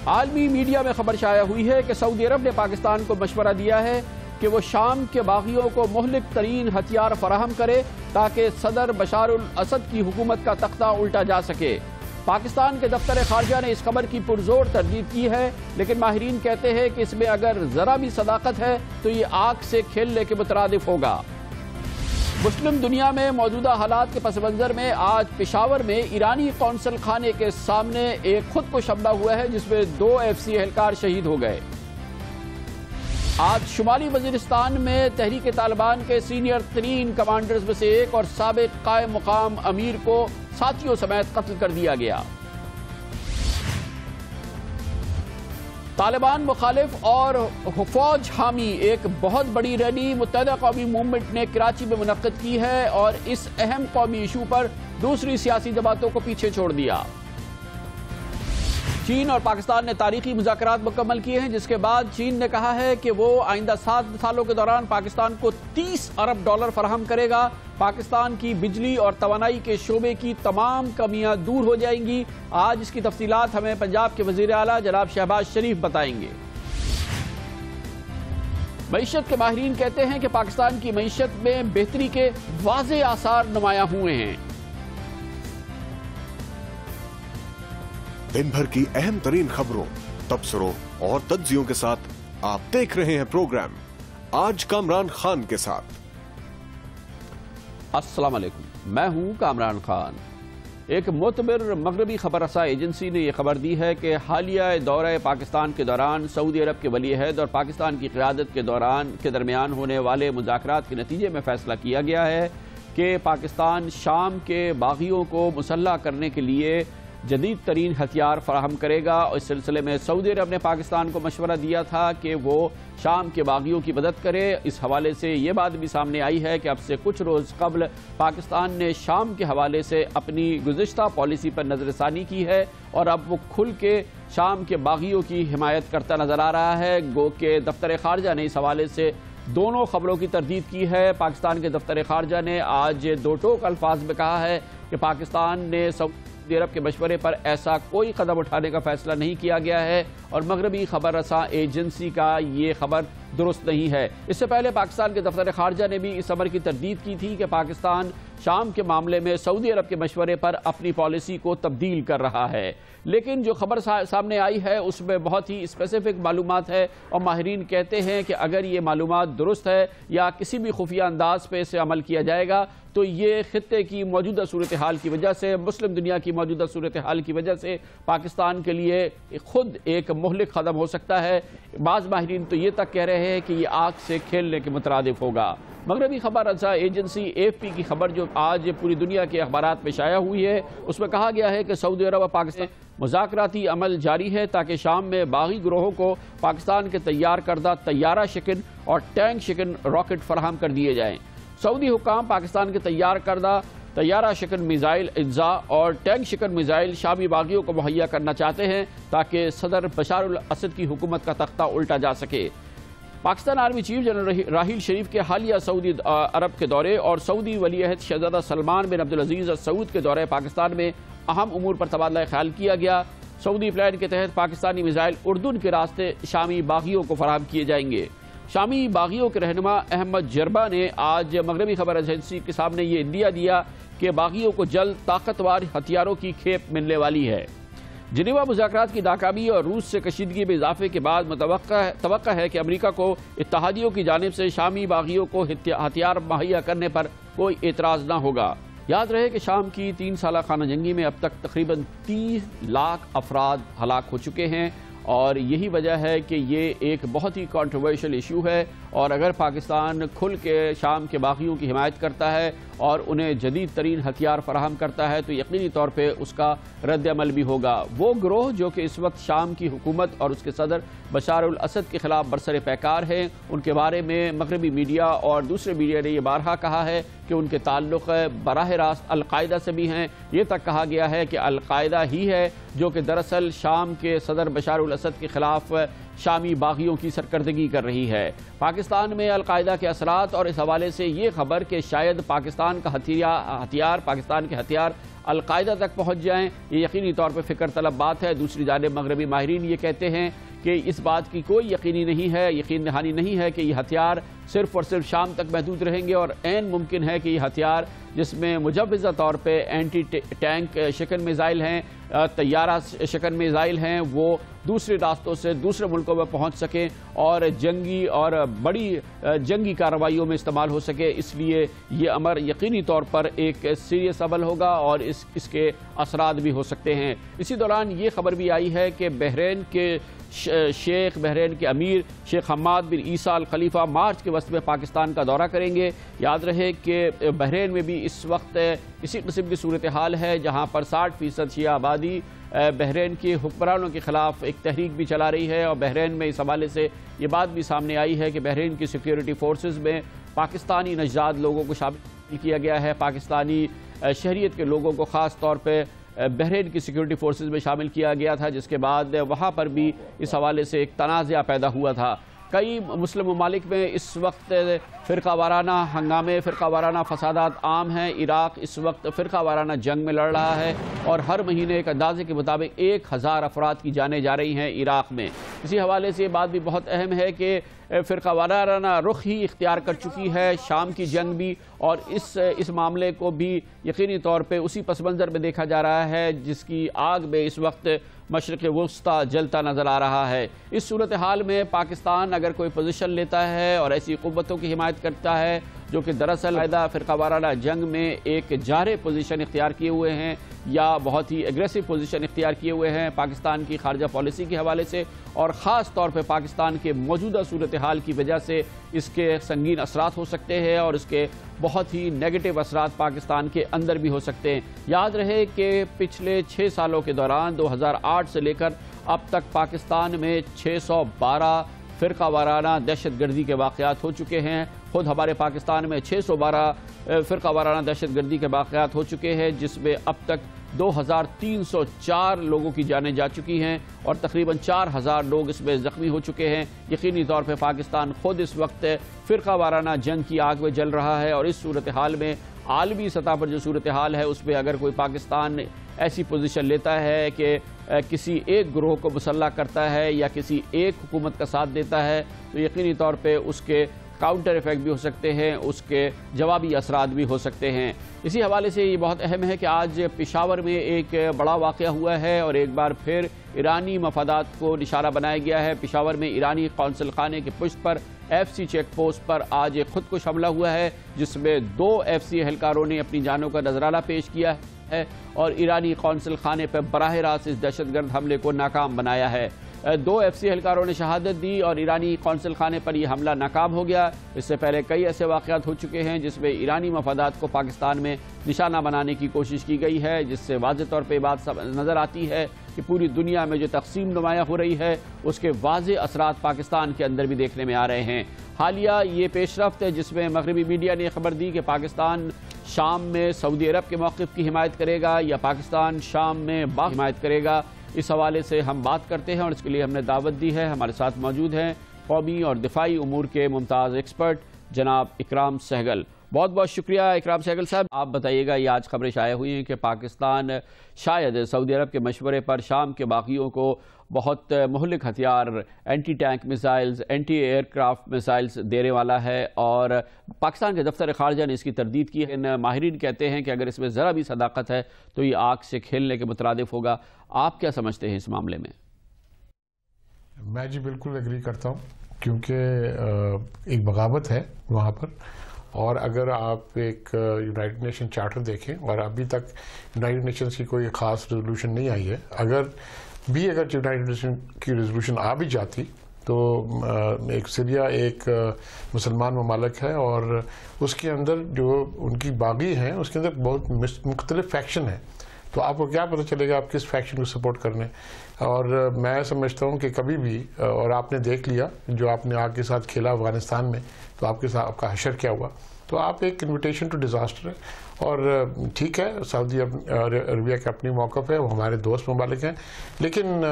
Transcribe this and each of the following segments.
عالمی میڈیا میں خبر شائع ہوئی ہے کہ سعودی عرب نے پاکستان کو مشورہ دیا ہے کہ وہ شام کے باغیوں کو مہلک ترین ہتھیار فراہم کرے تاکہ صدر بشار الاسد کی حکومت کا تختہ الٹا جا سکے۔ پاکستان کے دفتر خارجہ نے اس خبر کی پرزور تردید کی ہے، لیکن ماہرین کہتے ہیں کہ اس میں اگر ذرا بھی صداقت ہے تو یہ آگ سے کھیلنے کے مترادف ہوگا۔ مسلم دنیا میں موجودہ حالات کے پس منظر میں آج پشاور میں ایرانی قونصل خانے کے سامنے ایک خودکش حملہ ہوا ہے جس میں 2 FCA اہلکار شہید ہو گئے۔ آج شمالی وزیرستان میں تحریک طالبان کے سینئر ترین کمانڈرز میں سے ایک اور سابق قائم مقام امیر کو ساتھیوں سمیت قتل کر دیا گیا۔ طالبان مخالف اور فوج حامی ایک بہت بڑی ریلی متحدہ قومی موومنٹ نے کراچی میں منعقد کی ہے اور اس اہم قومی ایشو پر دوسری سیاسی جماعتوں کو پیچھے چھوڑ دیا۔ چین اور پاکستان نے تاریخی مذاکرات مکمل کیے ہیں، جس کے بعد چین نے کہا ہے کہ وہ آئندہ 7 سالوں کے دوران پاکستان کو $30 ارب فراہم کرے گا۔ پاکستان کی بجلی اور توانائی کے شعبے کی تمام کمیاں دور ہو جائیں گی۔ آج اس کی تفصیلات ہمیں پنجاب کے وزیر اعلیٰ جناب شہباز شریف بتائیں گے۔ معیشت کے ماہرین کہتے ہیں کہ پاکستان کی معیشت میں بہتری کے واضح آثار نمایاں ہوئے ہیں۔ دن بھر کی اہم ترین خبروں، تبصروں اور تجزیوں کے ساتھ آپ دیکھ رہے ہیں پروگرام آج کامران خان کے ساتھ۔ السلام علیکم، میں ہوں کامران خان۔ ایک معتبر مغربی خبر رساں ایجنسی نے یہ خبر دی ہے کہ حالیہ دورہ پاکستان کے دوران سعودی عرب کے ولی عہد اور پاکستان کی قیادت کے درمیان ہونے والے مذاکرات کے نتیجے میں فیصلہ کیا گیا ہے کہ پاکستان شام کے باغیوں کو مسلح کرنے کے لیے جدید ترین ہتھیار فراہم کرے گا۔ اور اس سلسلے میں سعودی عرب نے پاکستان کو مشورہ دیا تھا کہ وہ شام کے باغیوں کی مدد کرے۔ اس حوالے سے یہ بات بھی سامنے آئی ہے کہ اب سے کچھ روز قبل پاکستان نے شام کے حوالے سے اپنی گزشتہ پالیسی پر نظر ثانی کی ہے اور اب وہ کھل کے شام کے باغیوں کی حمایت کرتا نظر آ رہا ہے۔ گو کہ دفتر خارجہ نے اس حوالے سے دونوں خبروں کی تردید کی ہے۔ پاکستان کے دفتر خارجہ نے آج 2 ٹوک الفاظ میں کہا ہے کہ پاکستان نے سعودی عرب کے مشورے پر ایسا کوئی قدم اٹھانے کا فیصلہ نہیں کیا گیا ہے اور مغربی خبر رساں ایجنسی کا یہ خبر درست نہیں ہے۔ اس سے پہلے پاکستان کے دفتر خارجہ نے بھی اس خبر کی تردید کی تھی کہ پاکستان شام کے معاملے میں سعودی عرب کے مشورے پر اپنی پالیسی کو تبدیل کر رہا ہے، لیکن جو خبر سامنے آئی ہے اس میں بہت ہی اسپیسیفک معلومات ہے اور ماہرین کہتے ہیں کہ اگر یہ معلومات درست ہے یا کسی بھی خفیہ انداز پہ اسے عمل کیا جائے گا تو یہ خطے کی موجودہ صورتحال کی وجہ سے، مسلم دنیا کی موجودہ صورتحال کی وجہ سے پاکستان کے لیے خود ایک مہلک قدم ہو سکتا ہے۔ بعض ماہرین تو یہ تک کہہ رہے ہیں کہ یہ آگ سے کھیلنے کے مترادف ہوگا۔ مغربی خبر رساں ایجنسی AFP کی خبر جو آج پوری دنیا کے اخبارات میں شائع ہوئی ہے اس میں کہا گیا ہے کہ سعودی عرب اور پاکستان مذاکراتی عمل جاری ہے تاکہ شام میں باغی گروہوں کو پاکستان کے تیار کردہ طیارہ شکن اور ٹینک شکن راکٹ فراہم کر دیے جائیں۔ سعودی حکام پاکستان کے تیار کردہ طیارہ شکن میزائل اجزاء اور ٹینک شکن میزائل شامی باغیوں کو مہیا کرنا چاہتے ہیں تاکہ صدر بشار الاسد کی حکومت کا تختہ الٹا جا سکے۔ Pakistan army chief general Raheel Sharif کے حالیہ سعودی عرب کے دورے اور سعودی ولی عہد شہزادہ سلمان بن عبدالعزیز السعود کے دورے پاکستان میں اہم امور پر تبادلہ خیال کیا گیا۔ سعودی پلان کے تحت پاکستانی میزائل اردن کے راستے شامی باغیوں کو فراہم کیے جائیں گے۔ شامی باغیوں کے رہنما احمد جربا نے آج مغربی خبر ایجنسی کے سامنے یہ عندیہ دیا کہ باغیوں کو جلد طاقتور ہتھیاروں کی کھیپ ملنے والی ہے۔ جنیوا مذاکرات کی ناکامی اور روس سے کشیدگی میں اضافے کے بعد توقع ہے کہ امریکہ کو اتحادیوں کی جانب سے شامی باغیوں کو ہتھیار مہیا کرنے پر کوئی اعتراض نہ ہوگا۔ یاد رہے کہ شام کی 3 سالہ خانہ جنگی میں اب تک تقریباً 30 لاکھ افراد ہلاک ہو چکے ہیں اور یہی وجہ ہے کہ یہ ایک بہت ہی کنٹروورشل ایشو ہے اور اگر پاکستان کھل کے شام کے باغیوں کی حمایت کرتا ہے اور انہیں جدید ترین ہتھیار فراہم کرتا ہے تو یقینی طور پہ اس کا رد عمل بھی ہوگا۔ وہ گروہ جو کہ اس وقت شام کی حکومت اور اس کے صدر بشار الاسد کے خلاف برسر پیکار ہیں، ان کے بارے میں مغربی میڈیا اور دوسرے میڈیا نے یہ بارہا کہا ہے کہ ان کے تعلق براہ راست القاعدہ سے بھی ہیں۔ یہ تک کہا گیا ہے کہ القاعدہ ہی ہے جو کہ دراصل شام کے صدر بشار الاسد کے خلاف شامی باغیوں کی سرکردگی کر رہی ہے۔ پاکستان میں القاعدہ کے اثرات اور اس حوالے سے یہ خبر کہ شاید پاکستان کے ہتھیار القاعدہ تک پہنچ جائیں، یہ یقینی طور پہ فکر طلب بات ہے۔ دوسری جانب مغربی ماہرین یہ کہتے ہیں کہ اس بات کی کوئی یقین دہانی نہیں ہے کہ یہ ہتھیار صرف اور صرف شام تک محدود رہیں گے، اور عین ممکن ہے کہ یہ ہتھیار جس میں مجوزہ طور پہ اینٹی ٹینک شکن میزائل ہیں، طیارہ شکن میزائل ہیں، وہ دوسرے راستوں سے دوسرے ملکوں میں پہنچ سکیں اور جنگی اور بڑی جنگی کارروائیوں میں استعمال ہو سکے۔ اس لیے یہ امر یقینی طور پر ایک سیریس عمل ہوگا اور اس کے اثرات بھی ہو سکتے ہیں۔ اسی دوران یہ خبر بھی آئی ہے کہ بحرین کے بحرین کے امیر شیخ حماد بن عیسیٰ الخلیفہ مارچ کے وسط میں پاکستان کا دورہ کریں گے۔ یاد رہے کہ بحرین میں بھی اس وقت اسی قسم کی صورتحال ہے، جہاں پر 60% شیعہ آبادی بحرین کے حکمرانوں کے خلاف ایک تحریک بھی چلا رہی ہے، اور بحرین میں اس حوالے سے یہ بات بھی سامنے آئی ہے کہ بحرین کی سیکیورٹی فورسز میں پاکستانی نژاد لوگوں کو شامل کیا گیا ہے، پاکستانی شہریت کے لوگوں کو خاص طور پہ بحرین کی سیکیورٹی فورسز میں شامل کیا گیا تھا، جس کے بعد وہاں پر بھی اس حوالے سے ایک تنازعہ پیدا ہوا تھا۔ کئی مسلم ممالک میں اس وقت فرقہ وارانہ ہنگامے، فرقہ وارانہ فسادات عام ہیں۔ عراق اس وقت فرقہ وارانہ جنگ میں لڑ رہا ہے اور ہر مہینے ایک اندازے کے مطابق 1000 افراد کی جانیں جا رہی ہیں عراق میں۔ اسی حوالے سے یہ بات بھی بہت اہم ہے کہ فرقہ وارانہ رخ ہی اختیار کر چکی ہے شام کی جنگ بھی، اور اس معاملے کو بھی یقینی طور پہ اسی پس منظر میں دیکھا جا رہا ہے جس کی آگ میں اس وقت مشرق وسطیٰ جلتا نظر آ رہا ہے۔ اس صورتحال میں پاکستان اگر کوئی پوزیشن لیتا ہے اور ایسی قوتوں کی حمایت کرتا ہے جو کہ دراصل فرقہ وارانہ جنگ میں ایک جارح پوزیشن اختیار کیے ہوئے ہیں یا بہت ہی ایگریسو پوزیشن اختیار کیے ہوئے ہیں پاکستان کی خارجہ پالیسی کے حوالے سے، اور خاص طور پہ پاکستان کے موجودہ صورتحال کی وجہ سے اس کے سنگین اثرات ہو سکتے ہیں اور اس کے بہت ہی نیگیٹو اثرات پاکستان کے اندر بھی ہو سکتے ہیں۔ یاد رہے کہ پچھلے 6 سالوں کے دوران 2008 سے لے کر اب تک پاکستان میں 612 فرقہ وارانہ دہشت گردی کے واقعات ہو چکے ہیں۔ خود ہمارے پاکستان میں 612 فرقہ وارانہ دہشت گردی کے واقعات ہو چکے ہیں، جس میں اب تک 2304 لوگوں کی جانیں جا چکی ہیں اور تقریباً 4000 لوگ اس میں زخمی ہو چکے ہیں۔ یقینی طور پہ پاکستان خود اس وقت فرقہ وارانہ جنگ کی آگ میں جل رہا ہے، اور اس صورتحال میں عالمی سطح پر جو صورتحال ہے اس میں اگر کوئی پاکستان ایسی پوزیشن لیتا ہے کہ کسی ایک گروہ کو مسلح کرتا ہے یا کسی ایک حکومت کا ساتھ دیتا ہے، تو یقینی طور پہ اس کے کاؤنٹر ایفیکٹ بھی ہو سکتے ہیں، اس کے جوابی اثرات بھی ہو سکتے ہیں۔ اسی حوالے سے یہ بہت اہم ہے کہ آج پشاور میں ایک بڑا واقعہ ہوا ہے اور ایک بار پھر ایرانی مفادات کو نشانہ بنایا گیا ہے۔ پشاور میں ایرانی قونصل خانے کی پشت پر FCC چیک پوسٹ پر آج ایک خودکش حملہ ہوا ہے، جس میں 2 FCC اہلکاروں نے اپنی جانوں کا نذرانہ پیش کیا ہے اور ایرانی قونصل خانے پر براہ راست اس دہشت گرد حملے کو ناکام بنایا ہے۔ 2 FCC اہلکاروں نے شہادت دی اور ایرانی قونصل خانے پر یہ حملہ ناکام ہو گیا۔ اس سے پہلے کئی ایسے واقعات ہو چکے ہیں جس میں ایرانی مفادات کو پاکستان میں نشانہ بنانے کی کوشش کی گئی ہے، جس سے واضح طور پہ بات نظر آتی ہے کہ پوری دنیا میں جو تقسیم نمایاں ہو رہی ہے اس کے واضح اثرات پاکستان کے اندر بھی دیکھنے میں آ رہے ہیں۔ حالیہ یہ پیش رفت ہے جس میں مغربی میڈیا نے خبر دی کہ پاکستان شام میں سعودی عرب کے موقف کی حمایت کرے گا یا پاکستان شام میں حمایت کرے گا۔ اس حوالے سے ہم بات کرتے ہیں اور اس کے لیے ہم نے دعوت دی ہے۔ ہمارے ساتھ موجود ہیں قومی اور دفاعی امور کے ممتاز ایکسپرٹ جناب اکرام سہگل۔ بہت بہت شکریہ اکرام سہگل صاحب۔ آپ بتائیے گا، یہ آج خبریں شائع ہوئی ہیں کہ پاکستان شاید سعودی عرب کے مشورے پر شام کے باغیوں کو بہت مہلک ہتھیار، anti tank missiles, anti aircraft missiles دینے والا ہے، اور پاکستان کے دفتر خارجہ نے اس کی تردید کی ہے۔ ماہرین کہتے ہیں کہ اگر اس میں ذرا بھی صداقت ہے تو یہ آگ سے کھیلنے کے مترادف ہوگا۔ آپ کیا سمجھتے ہیں اس معاملے میں؟ میں جی بالکل ایگری کرتا ہوں، کیونکہ ایک بغاوت ہے وہاں پر، اور اگر آپ ایک یونائٹڈ نیشن چارٹر دیکھیں اور ابھی تک یونائٹڈ نیشنز کی کوئی خاص ریزولوشن نہیں آئی ہے، اگر یونائٹڈ نیشن کی ریزولوشن آ بھی جاتی تو ایک سیریا ایک مسلمان ممالک ہے اور اس کے اندر جو ان کی باغی ہیں اس کے اندر بہت مختلف فیکشن ہیں، تو آپ کو کیا پتہ چلے گا آپ کس فیکشن کو سپورٹ کرنے۔ اور میں سمجھتا ہوں کہ کبھی بھی، اور آپ نے دیکھ لیا جو آپ نے آگ کے ساتھ کھیلا افغانستان میں، تو آپ کے ساتھ آپ کا حشر کیا ہوا۔ تو آپ ایک انویٹیشن ٹو ڈیزاسٹر ہے. اور ٹھیک ہے سعودی عربیہ کا اپنی موقف ہے, وہ ہمارے دوست ممالک ہیں, لیکن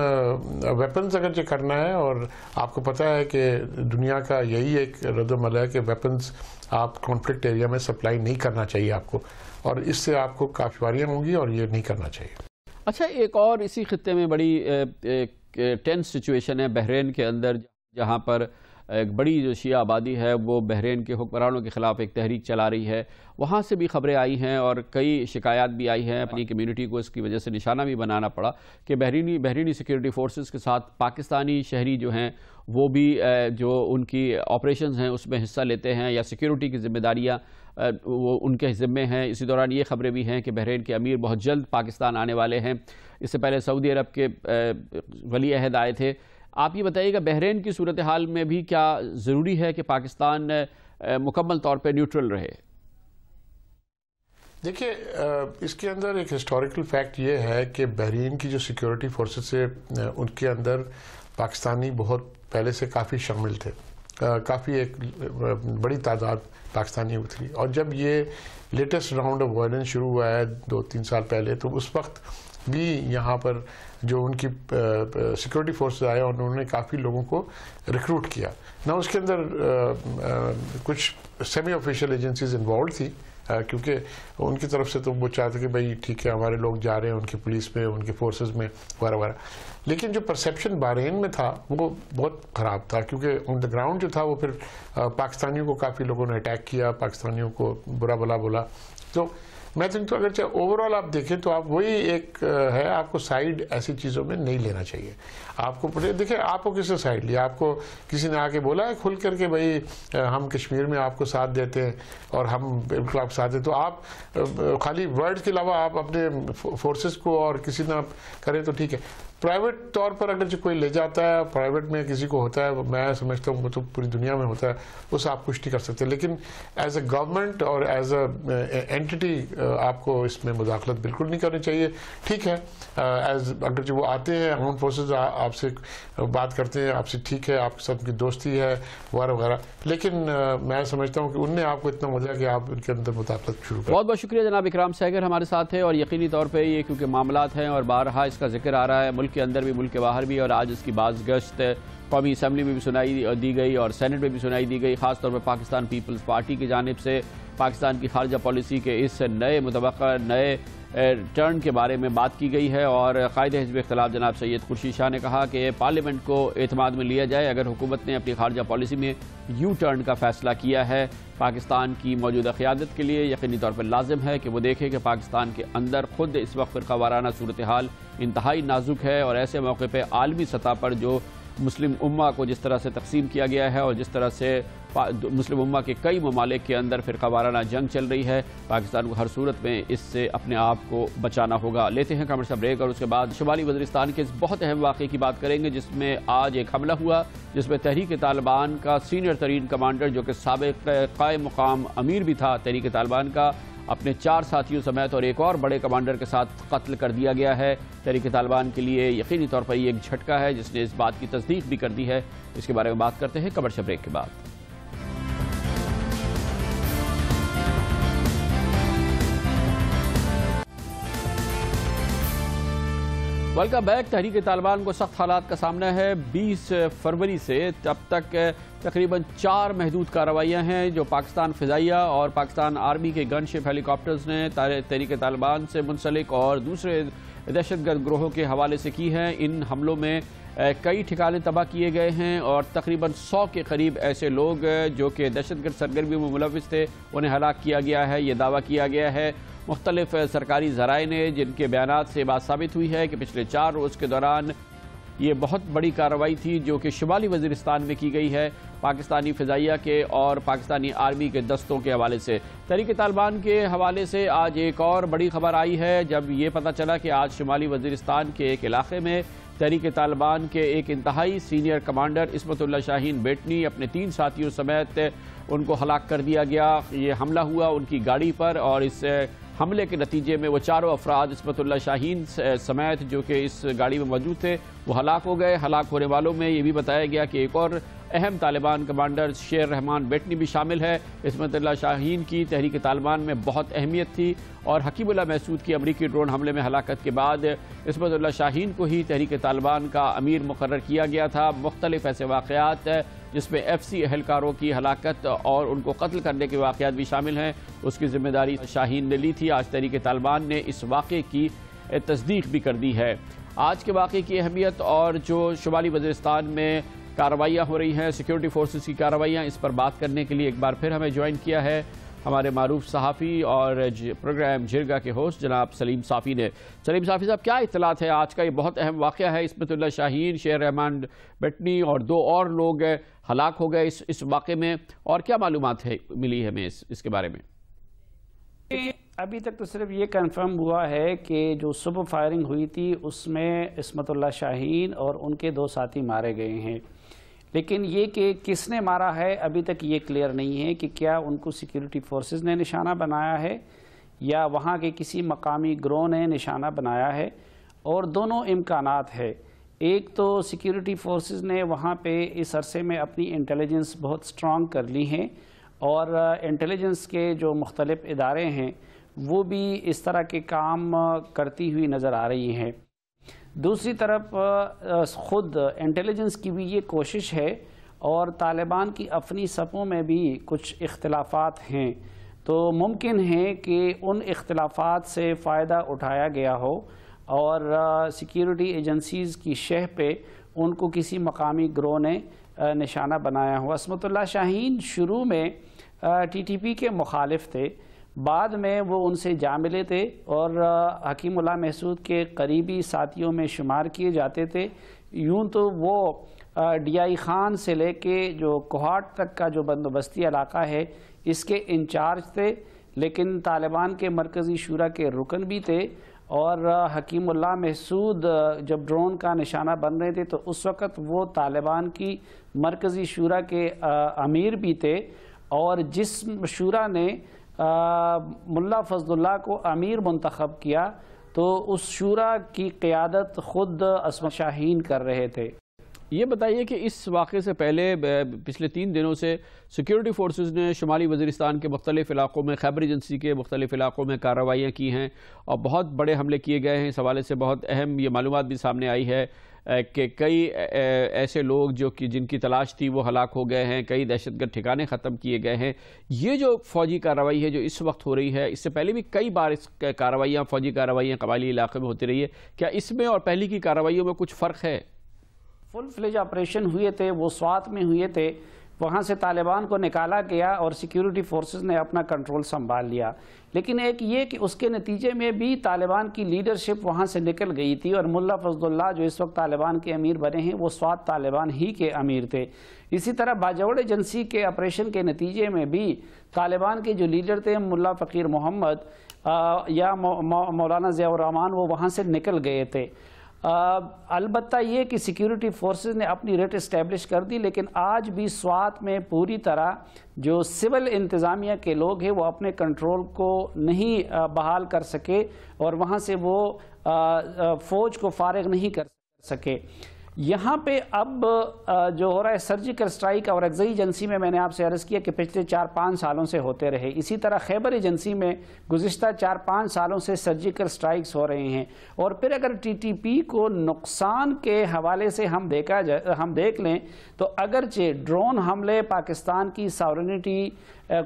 ویپنز اگر جو کرنا ہے, اور آپ کو پتہ ہے کہ دنیا کا یہی ایک رد عمل ہے کہ ویپنز آپ کانفلکٹ ایریا میں سپلائی نہیں کرنا چاہیے آپ کو, اور اس سے آپ کو کاشواریاں ہوں گی اور یہ نہیں کرنا چاہیے. اچھا, ایک اور اسی خطے میں بڑی ٹینس سچویشن ہے بحرین کے اندر, جہاں پر ایک بڑی جو شیعہ آبادی ہے وہ بحرین کے حکمرانوں کے خلاف ایک تحریک چلا رہی ہے. وہاں سے بھی خبریں آئی ہیں اور کئی شکایات بھی آئی ہیں. اپنی کمیونٹی کو اس کی وجہ سے نشانہ بھی بنانا پڑا کہ بحرینی سیکیورٹی فورسز کے ساتھ پاکستانی شہری جو ہیں وہ بھی جو ان کی آپریشنز ہیں اس میں حصہ لیتے ہیں, یا سیکیورٹی کی ذمہ داریاں وہ ان کے ذمے ہیں. اسی دوران یہ خبریں بھی ہیں کہ بحرین کے امیر بہت جلد پاکستان آنے والے ہیں. اس سے پہلے سعودی عرب کے ولی عہد آئے تھے. آپ یہ بتائیے گا بحرین کی صورتحال میں بھی کیا ضروری ہے کہ پاکستان مکمل طور پہ نیوٹرل رہے؟ دیکھیے, اس کے اندر ایک ہسٹوریکل فیکٹ یہ ہے کہ بحرین کی جو سیکیورٹی فورسز سے ان کے اندر پاکستانی بہت پہلے سے کافی شامل تھے, کافی ایک بڑی تعداد پاکستانی اتری. اور جب یہ لیٹسٹ راؤنڈ آف وائلنس شروع ہوا ہے 2-3 سال پہلے, تو اس وقت بھی یہاں پر جو ان کی سیکورٹی فورسز آئے اور انہوں نے کافی لوگوں کو ریکروٹ کیا. نہ اس کے اندر کچھ سیمی آفیشیل ایجنسیز انوالوڈ تھی, کیونکہ ان کی طرف سے تو وہ چاہتے کہ بھائی ٹھیک ہے ہمارے لوگ جا رہے ہیں ان کی پولیس میں, ان کے فورسز میں وغیرہ وغیرہ. لیکن جو پرسیپشن بحرین میں تھا وہ بہت خراب تھا, کیونکہ آن دا گراؤنڈ جو تھا وہ پھر پاکستانیوں کو کافی لوگوں نے اٹیک کیا, پاکستانیوں کو برا بلا بولا. تو میں تھنک تو اگرچہ اوورآل آپ دیکھیں تو آپ وہی ایک ہے, آپ کو سائیڈ ایسی چیزوں میں نہیں لینا چاہیے. آپ کو دیکھیں آپ کو کس سے سائیڈ لیا, آپ کو کسی نے آ کے بولا ہے کھل کر کے بھائی ہم کشمیر میں آپ کو ساتھ دیتے ہیں اور ہم بالکل آپ ساتھ ہیں, تو آپ خالی ورڈ کے علاوہ آپ اپنے فورسز کو اور کسی نہ کریں تو ٹھیک ہے. پرائیویٹ طور پر اگر جو کوئی لے جاتا ہے, پرائیویٹ میں کسی کو ہوتا ہے, میں سمجھتا ہوں وہ تو پوری دنیا میں ہوتا ہے, اس آپ کچھ نہیں کر سکتے. لیکن ایز اے گورنمنٹ اور ایز اے اینٹی آپ کو اس میں مداخلت بالکل نہیں کرنی چاہیے. ٹھیک ہے, اگر جو وہ آتے ہیں آرمڈ فورسز آپ سے بات کرتے ہیں, آپ سے ٹھیک ہے, آپ کے ساتھ کی دوستی ہے وغیرہ وغیرہ, لیکن میں سمجھتا ہوں کہ ان نے آپ کو اتنا مزہ کہ آپ ان کے اندر مداخلت شروع کریں. بہت بہت شکریہ جناب اکرام سہگل ہمارے ساتھ ہے. اور یقینی طور پہ یہ کیونکہ معاملات ہیں اور بارہا اس کا ذکر آ رہا ہے ملک کے اندر بھی ملک کے باہر بھی, اور آج اس کی بعض گشت قومی اسمبلی میں بھی سنائی دی گئی اور سینٹ میں بھی سنائی دی گئی. خاص طور پر پاکستان پیپلز پارٹی کی جانب سے پاکستان کی خارجہ پالیسی کے اس نئے متوقع نئے ٹرن کے بارے میں بات کی گئی ہے. اور قائد حزب اختلاف جناب سید خورشید شاہ نے کہا کہ پارلیمنٹ کو اعتماد میں لیا جائے. اگر حکومت نے اپنی خارجہ پالیسی میں یو ٹرن کا فیصلہ کیا ہے, پاکستان کی موجودہ قیادت کے لیے یقینی طور پر لازم ہے کہ وہ دیکھے کہ پاکستان کے اندر خود اس وقت فرقہ وارانہ صورتحال انتہائی نازک ہے, اور ایسے موقع پہ عالمی سطح پر جو مسلم امہ کو جس طرح سے تقسیم کیا گیا ہے اور جس طرح سے مسلم امہ کے کئی ممالک کے اندر فرقہ وارانہ جنگ چل رہی ہے, پاکستان کو ہر صورت میں اس سے اپنے آپ کو بچانا ہوگا. لیتے ہیں کامرشل بریک اور اس کے بعد شمالی وزیرستان کے اس بہت اہم واقعے کی بات کریں گے جس میں آج ایک حملہ ہوا, جس میں تحریک طالبان کا سینئر ترین کمانڈر جو کہ سابق قائم مقام امیر بھی تھا تحریک طالبان کا, اپنے 4 ساتھیوں سمیت اور ایک اور بڑے کمانڈر کے ساتھ قتل کر دیا گیا ہے. تحریک طالبان کے لیے یقینی طور پر یہ ایک جھٹکا ہے جس نے اس بات کی تصدیق بھی کر دی ہے. اس کے بارے میں بات کرتے ہیں کمرشل بریک کے بعد. Welcome back. تحریک طالبان کو سخت حالات کا سامنا ہے. 20 فروری سے اب تک تقریباً 4 محدود کارروائیاں ہیں جو پاکستان فضائیہ اور پاکستان آرمی کے گن شپ ہیلی کاپٹرز نے تحریک طالبان سے منسلک اور دوسرے دہشت گرد گروہوں کے حوالے سے کی ہیں. ان حملوں میں کئی ٹھکانے تباہ کیے گئے ہیں اور تقریباً 100 کے قریب ایسے لوگ جو کہ دہشت گرد سرگرمیوں میں ملوث تھے انہیں ہلاک کیا گیا ہے, یہ دعویٰ کیا گیا ہے. مختلف سرکاری ذرائع نے جن کے بیانات سے بات ثابت ہوئی ہے کہ پچھلے 4 روز کے دوران یہ بہت بڑی کارروائی تھی جو کہ شمالی وزیرستان میں کی گئی ہے پاکستانی فضائیہ کے اور پاکستانی آرمی کے دستوں کے حوالے سے. تحریک طالبان کے حوالے سے آج ایک اور بڑی خبر آئی ہے جب یہ پتہ چلا کہ آج شمالی وزیرستان کے ایک علاقے میں تحریک طالبان کے ایک انتہائی سینئر کمانڈر عصمت اللہ شاہین بیٹنی اپنے 3 ساتھیوں سمیت ان کو ہلاک کر دیا گیا. یہ حملہ ہوا ان کی گاڑی پر اور اس حملے کے نتیجے میں وہ 4 افراد عصمت اللہ شاہین سمیت جو کہ اس گاڑی میں موجود تھے وہ ہلاک ہو گئے. ہلاک ہونے والوں میں یہ بھی بتایا گیا کہ ایک اور اہم طالبان کمانڈر شیر رحمان بیٹنی بھی شامل ہے۔ عصمت اللہ شاہین کی تحریک طالبان میں بہت اہمیت تھی اور حکیم اللہ محسود کی امریکی ڈرون حملے میں ہلاکت کے بعد عصمت اللہ شاہین کو ہی تحریک طالبان کا امیر مقرر کیا گیا تھا۔ مختلف ایسے واقعات جس میں ایف سی اہلکاروں کی ہلاکت اور ان کو قتل کرنے کے واقعات بھی شامل ہیں، اس کی ذمہ داری شاہین نے لی تھی۔ آج تحریک طالبان نے اس واقعے کی تصدیق بھی کر دی ہے۔ آج کے واقعے کی اہمیت اور جو شمالی وزیرستان میں کارروائیاں ہو رہی ہیں، سیکیورٹی فورسز کی کارروائیاں، اس پر بات کرنے کے لیے ایک بار پھر ہمیں جوائن کیا ہے ہمارے معروف صحافی اور پروگرام جرگہ کے ہوسٹ جناب سلیم صافی نے۔ سلیم صافی صاحب، کیا اطلاعات ہے؟ آج کا یہ بہت اہم واقعہ ہے، عصمت اللہ شاہین، شیر رحمان بیٹنی اور 2 اور لوگ ہلاک ہو گئے اس واقعے میں، اور کیا معلومات ملی ہے ہمیں اس کے بارے میں؟ ابھی تک تو صرف یہ کنفرم ہوا ہے کہ جو صبح فائرنگ ہوئی تھی اس میں عصمت اللہ شاہین اور ان کے 2 ساتھی مارے گئے ہیں، لیکن یہ کہ کس نے مارا ہے ابھی تک یہ کلیئر نہیں ہے کہ کیا ان کو سیکیورٹی فورسز نے نشانہ بنایا ہے یا وہاں کے کسی مقامی گروہ نے نشانہ بنایا ہے، اور دونوں امکانات ہے۔ ایک تو سیکیورٹی فورسز نے وہاں پہ اس عرصے میں اپنی انٹیلیجنس بہت سٹرونگ کر لی ہیں، اور انٹیلیجنس کے جو مختلف ادارے ہیں وہ بھی اس طرح کے کام کرتی ہوئی نظر آ رہی ہیں۔ دوسری طرف خود انٹیلیجنس کی بھی یہ کوشش ہے، اور طالبان کی اپنی صفوں میں بھی کچھ اختلافات ہیں، تو ممکن ہے کہ ان اختلافات سے فائدہ اٹھایا گیا ہو اور سیکیورٹی ایجنسیز کی شہ پہ ان کو کسی مقامی گروہ نے نشانہ بنایا ہو۔ عصمت اللہ شاہین شروع میں ٹی ٹی پی کے مخالف تھے، بعد میں وہ ان سے جا ملے تھے اور حکیم اللہ محسود کے قریبی ساتھیوں میں شمار کیے جاتے تھے۔ یوں تو وہ ڈی آئی خان سے لے کے جو کوہاٹ تک کا جو بندوبستی علاقہ ہے اس کے انچارج تھے، لیکن طالبان کے مرکزی شورا کے رکن بھی تھے، اور حکیم اللہ محسود جب ڈرون کا نشانہ بن رہے تھے تو اس وقت وہ طالبان کی مرکزی شورا کے امیر بھی تھے، اور جس شورا نے ملا فضل اللہ کو امیر منتخب کیا تو اس شورا کی قیادت خود عصمت شاہین کر رہے تھے۔ یہ بتائیے کہ اس واقعے سے پہلے پچھلے 3 دنوں سے سیکیورٹی فورسز نے شمالی وزیرستان کے مختلف علاقوں میں، خیبر ایجنسی کے مختلف علاقوں میں کارروائیاں کی ہیں اور بہت بڑے حملے کیے گئے ہیں۔ اس حوالے سے بہت اہم یہ معلومات بھی سامنے آئی ہے کہ کئی ایسے لوگ جن کی تلاش تھی وہ ہلاک ہو گئے ہیں، کئی دہشت گرد ٹھکانے ختم کیے گئے ہیں۔ یہ جو فوجی کارروائی ہے جو اس وقت ہو رہی ہے، اس سے پہلے بھی کئی بار اس فوجی کارروائیاں قبائلی علاقے میں ہوتی رہی ہے، کیا اس میں اور پہلی کی کارروائیوں میں کچھ فرق ہے؟ فل فلیج آپریشن ہوئے تھے، وہ سوات میں ہوئے تھے، وہاں سے طالبان کو نکالا گیا اور سیکیورٹی فورسز نے اپنا کنٹرول سنبھال لیا، لیکن ایک یہ کہ اس کے نتیجے میں بھی طالبان کی لیڈرشپ وہاں سے نکل گئی تھی، اور ملا فضل اللہ جو اس وقت طالبان کے امیر بنے ہیں وہ سوات طالبان ہی کے امیر تھے۔ اسی طرح باجوڑ ایجنسی کے آپریشن کے نتیجے میں بھی طالبان کے جو لیڈر تھے ملا فقیر محمد یا مولانا ضیاء الرحمان وہ وہاں سے نکل گئے تھے۔ البتہ یہ کہ سیکیورٹی فورسز نے اپنی ریٹ اسٹیبلش کر دی، لیکن آج بھی سوات میں پوری طرح جو سول انتظامیہ کے لوگ ہیں وہ اپنے کنٹرول کو نہیں بحال کر سکے، اور وہاں سے وہ فوج کو فارغ نہیں کر سکے۔ یہاں پہ اب جو ہو رہا ہے سرجیکل سٹرائک اور اغزئی ایجنسی میں نے آپ سے عرض کیا کہ پچھلے 4-5 سالوں سے ہوتے رہے، اسی طرح خیبر ایجنسی میں گزشتہ 4-5 سالوں سے سرجیکل سٹرائکس ہو رہے ہیں۔ اور پھر اگر ٹی ٹی پی کو نقصان کے حوالے سے ہم دیکھ لیں تو اگرچہ ڈرون حملے پاکستان کی ساورنٹی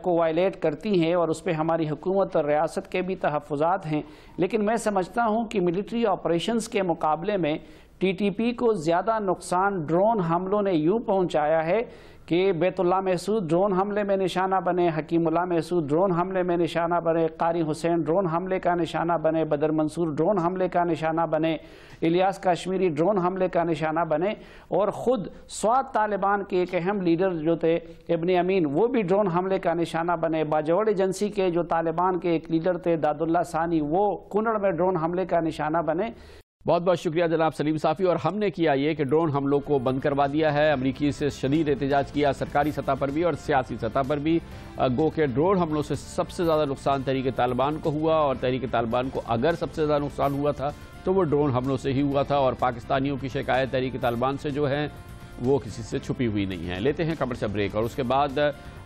کو وائلیٹ کرتی ہیں اور اس پہ ہماری حکومت اور ریاست کے بھی تحفظات ہیں، لیکن میں سمجھتا ہوں کہ ملٹری آپریشنز کے مقابلے میں ٹی ٹی پی کو زیادہ نقصان ڈرون حملوں نے یوں پہنچایا ہے کہ بیت اللہ محسود ڈرون حملے میں نشانہ بنے، حکیم اللہ محسود ڈرون حملے میں نشانہ بنے، قاری حسین ڈرون حملے کا نشانہ بنے، بدر منصور ڈرون حملے کا نشانہ بنے، الیاس کاشمیری ڈرون حملے کا نشانہ بنے، اور خود سوات طالبان کے ایک اہم لیڈر جو تھے ابن امین وہ بھی ڈرون حملے کا نشانہ بنے، باجوڑ ایجنسی کے جو طالبان کے ایک لیڈر تھے داد اللہ ثانی وہ کنڑ میں ڈرون حملے کا نشانہ بنے۔ بہت بہت شکریہ جناب سلیم صافی۔ اور ہم نے کیا یہ کہ ڈرون حملوں کو بند کروا دیا ہے، امریکی سے شدید احتجاج کیا سرکاری سطح پر بھی اور سیاسی سطح پر بھی، گو کہ ڈرون حملوں سے سب سے زیادہ نقصان تحریک طالبان کو ہوا، اور تحریک طالبان کو اگر سب سے زیادہ نقصان ہوا تھا تو وہ ڈرون حملوں سے ہی ہوا تھا، اور پاکستانیوں کی شکایت تحریک طالبان سے جو ہے وہ کسی سے چھپی ہوئی نہیں ہے۔ لیتے ہیں کمرشل بریک اور اس کے بعد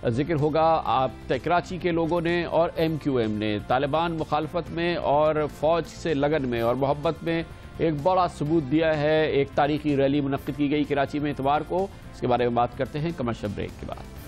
ذکر ہوگا آپ کراچی کے لوگوں نے اور ایم کیو ایم نے طالبان مخالفت میں اور فوج سے لگن میں اور محبت میں ایک بڑا ثبوت دیا ہے۔ ایک تاریخی ریلی منعقد کی گئی کراچی میں اتوار کو، اس کے بارے میں بات کرتے ہیں کمرشل بریک کے بعد۔